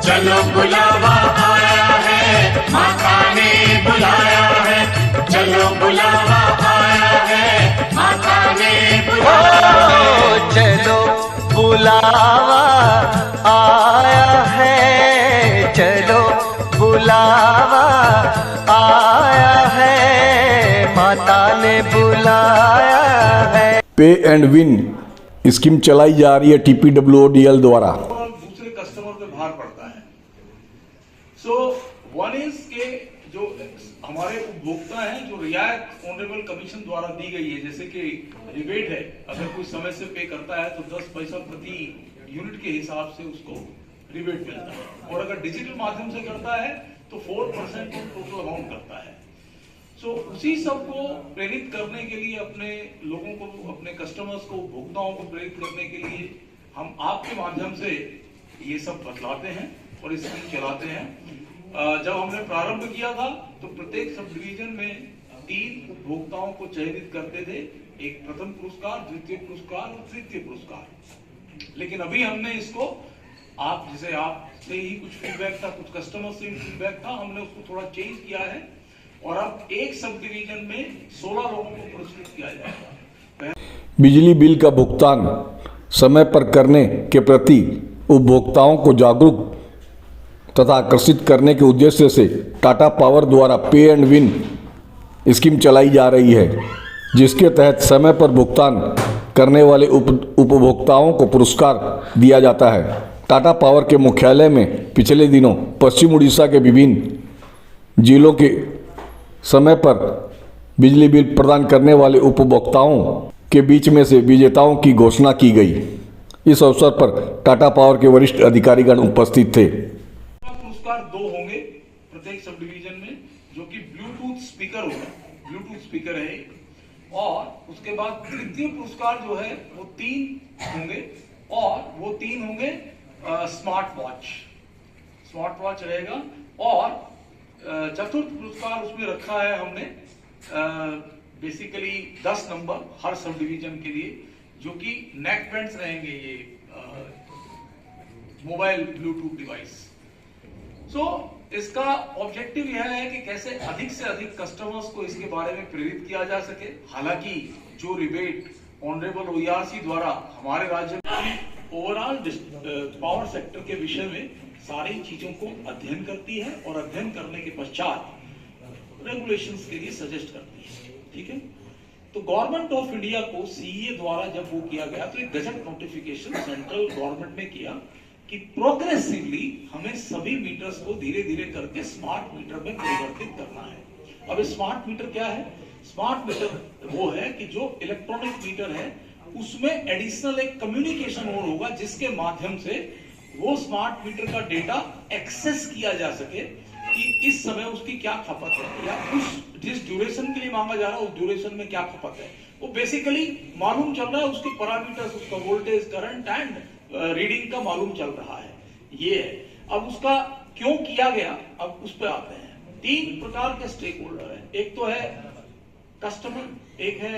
चलो बुलावा आया है, माता ने बुलाया है। चलो बुलावा आया है, माता ने बुलाया है। चलो बुलावा आया है, चलो बुलावा आया है, माता ने बुलाया है। पे एंड विन स्कीम चलाई जा रही है TPWODL द्वारा। दूसरे कस्टमर पे भार पड़ता है। सो वन इज के जो हमारे उपभोक्ता हैं, जो रियायत ऑनरेबल कमीशन द्वारा दी गई है, जैसे कि रिबेट है, अगर कोई समय से पे करता है तो 10 पैसा प्रति यूनिट के हिसाब से उसको रिबेट मिलता है, और अगर डिजिटल माध्यम से करता है तो 4% टोटल अमाउंट करता है। सो उसी सब को प्रेरित करने के लिए, अपने लोगों को, अपने कस्टमर्स को, उपभोक्ताओं को प्रेरित करने के लिए हम आपके माध्यम से ये सब बतलाते हैं और इस स्कीम चलाते हैं। जब हमने प्रारंभ किया था तो प्रत्येक सब डिवीजन में 3 उपभोक्ताओं को चयनित करते थे, एक प्रथम पुरस्कार, द्वितीय पुरस्कार और तृतीय पुरस्कार। लेकिन अभी हमने इसको, आप जैसे आपसे ही कुछ फीडबैक था, कुछ कस्टमर से फीडबैक था, हमने उसको थोड़ा चेंज किया है और अब एक सब डिवीजन में 16 लोगों को पुरस्कृत किया जाएगा। बिजली बिल का भुगतान समय पर करने के प्रति उपभोक्ताओं को जागरूक तथा आकर्षित करने के उद्देश्य से टाटा पावर द्वारा पे एंड विन स्कीम चलाई जा रही है, जिसके तहत समय पर भुगतान करने वाले उपभोक्ताओं को पुरस्कार दिया जाता है। टाटा पावर के मुख्यालय में पिछले दिनों पश्चिम उड़ीसा के विभिन्न जिलों के समय पर बिजली बिल प्रदान करने वाले उपभोक्ताओं के बीच में से विजेताओं की घोषणा की गई। इस अवसर पर टाटा पावर के वरिष्ठ अधिकारीगण उपस्थित थे। पुरस्कार 2 होंगे प्रत्येक सब डिवीजन में, जो कि ब्लूटूथ स्पीकर होगा, ब्लूटूथ स्पीकर है, और उसके बाद तृतीय पुरस्कार जो है वो 3 होंगे, और वो 3 होंगे स्मार्ट वॉच रहेगा, और चतुर्थ पुरस्कार उसमें रखा है हमने बेसिकली 10 नंबर हर सब डिवीजन के लिए, जो कि नेक बैंड्स रहेंगे, ये मोबाइल ब्लूटूथ डिवाइस। सो इसका ऑब्जेक्टिव यह है कि कैसे अधिक से अधिक कस्टमर्स को इसके बारे में प्रेरित किया जा सके। हालांकि जो रिबेट ऑनरेबल OERC द्वारा हमारे राज्य में ओवरऑल पावर सेक्टर के विषय में सारी चीजों को अध्ययन करती है, और अध्ययन करने के पश्चात रेगुलेशंस के लिए सजेस्ट करती है। ठीक है, तो गवर्नमेंट ऑफ इंडिया को CEA द्वारा जब वो किया गया तो एक गजट नोटिफिकेशन सेंट्रल गवर्नमेंट ने किया कि प्रोग्रेसिवली हमें सभी मीटर्स को धीरे धीरे करके स्मार्ट मीटर में परिवर्तित करना है। अब स्मार्ट मीटर क्या है? स्मार्ट मीटर वो है कि जो इलेक्ट्रॉनिक मीटर है उसमें एडिशनल एक कम्युनिकेशन और होगा, जिसके माध्यम से वो स्मार्ट मीटर का डेटा एक्सेस किया जा सके कि इस समय उसकी क्या खपत है, या उस जिस ड्यूरेशन के लिए मांगा जा रहा है उस ड्यूरेशन में क्या खपत है। वो बेसिकली मालूम चल रहा है, उसके पैरामीटर्स, उसका वोल्टेज, करंट एंड रीडिंग का मालूम चल रहा है। ये है। अब उसका क्यों किया गया, अब उस पर आते हैं। 3 प्रकार के स्टेक होल्डर है, एक तो है कस्टमर, एक है